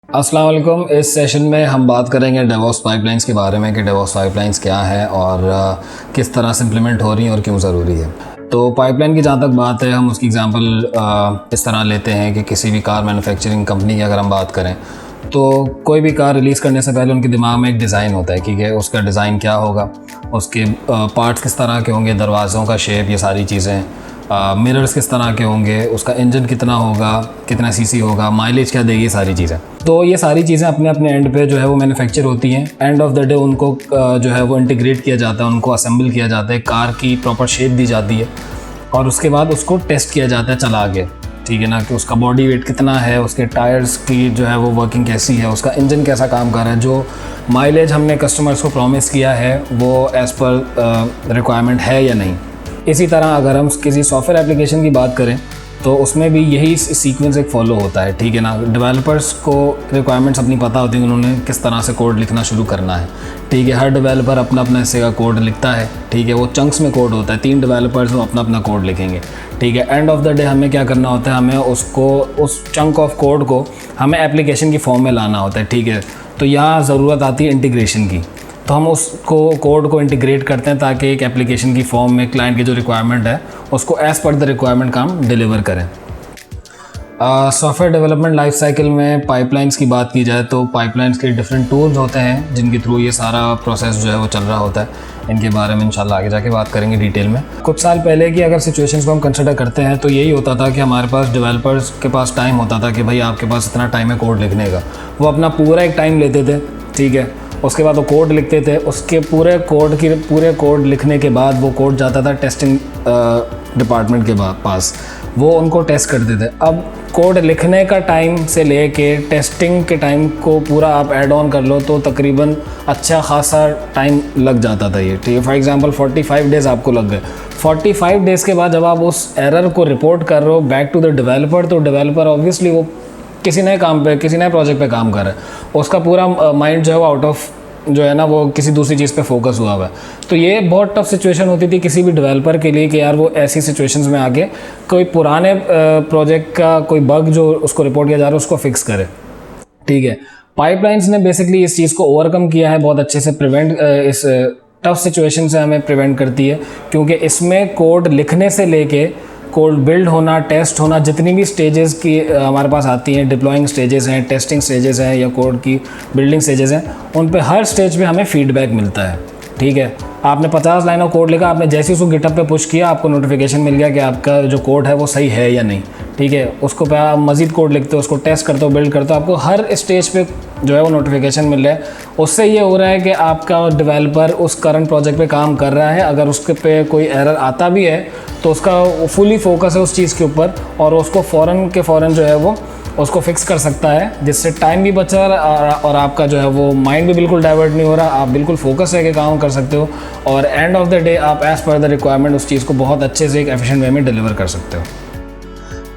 अस्सलाम वालेकुम। इस सेशन में हम बात करेंगे डेवॉप्स पाइपलाइंस के बारे में कि डेवॉप्स पाइपलाइंस क्या है और किस तरह से इम्प्लीमेंट हो रही हैं और क्यों ज़रूरी है। तो पाइपलाइन की जहाँ तक बात है, हम उसकी एग्जांपल इस तरह लेते हैं कि किसी भी कार मैन्युफैक्चरिंग कंपनी की अगर हम बात करें तो कोई भी कार रिलीज़ करने से पहले उनके दिमाग में एक डिज़ाइन होता है कि उसका डिज़ाइन क्या होगा, उसके पार्ट्स किस तरह के होंगे, दरवाज़ों का शेप, ये सारी चीज़ें, मिरर्स किस तरह के होंगे, उसका इंजन कितना होगा, कितना सीसी होगा, माइलेज क्या देगी, सारी चीज़ें। तो ये सारी चीज़ें अपने अपने एंड पे जो है वो मैन्युफैक्चर होती हैं। एंड ऑफ द डे उनको जो है वो इंटीग्रेट किया जाता है, उनको असेंबल किया जाता है, कार की प्रॉपर शेप दी जाती है और उसके बाद उसको टेस्ट किया जाता है चला के, ठीक है ना, कि उसका बॉडी वेट कितना है, उसके टायर्स की जो है वो वर्किंग कैसी है, उसका इंजन कैसा काम कर रहा है, जो माइलेज हमने कस्टमर्स को प्रॉमिस किया है वो एज़ पर रिक्वायरमेंट है या नहीं। इसी तरह अगर हम किसी सॉफ्टवेयर एप्लीकेशन की बात करें तो उसमें भी यही सीक्वेंस एक फ़ॉलो होता है, ठीक है ना। डेवलपर्स को रिक्वायरमेंट्स अपनी पता होती है, उन्होंने किस तरह से कोड लिखना शुरू करना है, ठीक है। हर डेवलपर अपना अपना हिस्से का कोड लिखता है, ठीक है। वो चंक्स में कोड होता है, 3 डेवलपर्स वो अपना अपना कोड लिखेंगे, ठीक है। एंड ऑफ द डे हमें क्या करना होता है, हमें उसको उस चंक ऑफ कोड को हमें एप्लीकेशन की फॉर्म में लाना होता है, ठीक है। तो यहाँ ज़रूरत आती है इंटीग्रेशन की। तो हम उसको कोड को इंटीग्रेट करते हैं ताकि एक एप्लीकेशन की फॉर्म में क्लाइंट की जो रिक्वायरमेंट है उसको एज़ पर द रिक्वायरमेंट का हम डिलीवर करें। सॉफ्टवेयर डेवलपमेंट लाइफ साइकिल में पाइपलाइंस की बात की जाए तो पाइपलाइंस के डिफरेंट टूल्स होते हैं जिनके थ्रू ये सारा प्रोसेस जो है वो चल रहा होता है। इनके बारे में इंशाल्लाह आगे जाके बात करेंगे डिटेल में। कुछ साल पहले की अगर सिचुएशंस को हम कंसिडर करते हैं तो यही होता था कि हमारे पास डेवलपर्स के पास टाइम होता था कि भाई आपके पास इतना टाइम है कोड लिखने का। वो अपना पूरा एक टाइम लेते थे, ठीक है। उसके बाद वो कोड लिखते थे, उसके पूरे कोड लिखने के बाद वो कोड जाता था टेस्टिंग डिपार्टमेंट के पास, वो उनको टेस्ट करते थे। अब कोड लिखने का टाइम से लेके टेस्टिंग के टाइम को पूरा आप ऐड ऑन कर लो तो तकरीबन अच्छा खासा टाइम लग जाता था ये, ठीक है। फॉर एग्जांपल 45 डेज़ आपको लग गए। 45 डेज़ के बाद जब आप उस एरर को रिपोर्ट कर रहे हो बैक टू द डेवलपर, तो डेवलपर ऑब्वियसली वो किसी नए प्रोजेक्ट पे काम कर रहा है, उसका पूरा माइंड जो है वो आउट ऑफ जो है ना वो किसी दूसरी चीज़ पे फोकस हुआ हुआ है। तो ये बहुत टफ सिचुएशन होती थी किसी भी डेवलपर के लिए कि यार वो ऐसी सिचुएशंस में आके कोई पुराने प्रोजेक्ट का कोई बग जो उसको रिपोर्ट किया जा रहा है उसको फिक्स करे, ठीक है। पाइपलाइंस ने बेसिकली इस चीज़ को ओवरकम किया है बहुत अच्छे से। इस टफ सिचुएशन से हमें प्रिवेंट करती है क्योंकि इसमें कोड लिखने से लेके कोड बिल्ड होना, टेस्ट होना, जितनी भी स्टेजेस की हमारे पास आती हैं, डिप्लॉइंग स्टेजेस हैं, टेस्टिंग स्टेजेस हैं या कोड की बिल्डिंग स्टेजेस हैं, उन पे हर स्टेज पे हमें फीडबैक मिलता है, ठीक है। आपने 50 लाइन ऑफ कोड लिखा, आपने जैसे ही उसको गिटहब पे पुश किया आपको नोटिफिकेशन मिल गया कि आपका जो कोड है वो सही है या नहीं, ठीक है। उसको पे आप मज़ीद कोड लिखते हो, उसको टेस्ट करते हो, बिल्ड करते हो, आपको हर स्टेज पे जो है वो नोटिफिकेशन मिल रहा है। उससे ये हो रहा है कि आपका डेवलपर उस करंट प्रोजेक्ट पे काम कर रहा है, अगर उसके पे कोई एरर आता भी है तो उसका फुली फोकस है उस चीज़ के ऊपर और उसको फ़ौरन जो है वो उसको फिक्स कर सकता है, जिससे टाइम भी बचा और आपका जो है वो माइंड भी बिल्कुल डाइवर्ट नहीं हो रहा, आप बिल्कुल फोकस रह के काम कर सकते हो और एंड ऑफ द डे आप एज़ पर द रिक्वायरमेंट उस चीज़ को बहुत अच्छे से एक एफिशिएंट वे में डिलीवर कर सकते हो।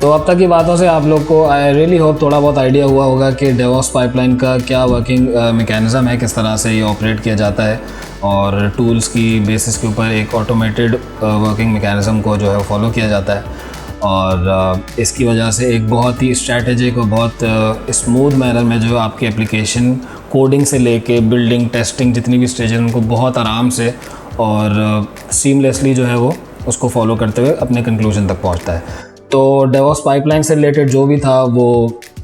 तो अब तक की बातों से आप लोग को आई रियली होप थोड़ा बहुत आइडिया हुआ होगा कि डेवॉप्स पाइपलाइन का क्या वर्किंग मैकेनिज़्म है, किस तरह से ये ऑपरेट किया जाता है और टूल्स की बेसिस के ऊपर एक ऑटोमेटेड वर्किंग मैकेनिज़्म को जो है फॉलो किया जाता है और इसकी वजह से एक बहुत ही स्ट्रैटेजिक और बहुत स्मूथ मैनर में जो आपकी एप्लीकेशन कोडिंग से लेके बिल्डिंग, टेस्टिंग, जितनी भी स्टेज हैं उनको बहुत आराम से और सीमलेसली जो है वो उसको फॉलो करते हुए अपने कंक्लूजन तक पहुंचता है। तो डेवॉप्स पाइपलाइन से रिलेटेड जो भी था वो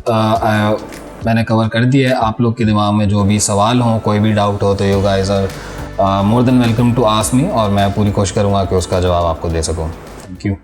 मैंने कवर कर दिया है। आप लोग के दिमाग में जो भी सवाल हों, कोई भी डाउट हो तो you guys are more than welcome to ask me और मैं पूरी कोशिश करूँगा कि उसका जवाब आपको दे सकूँ। Thank you.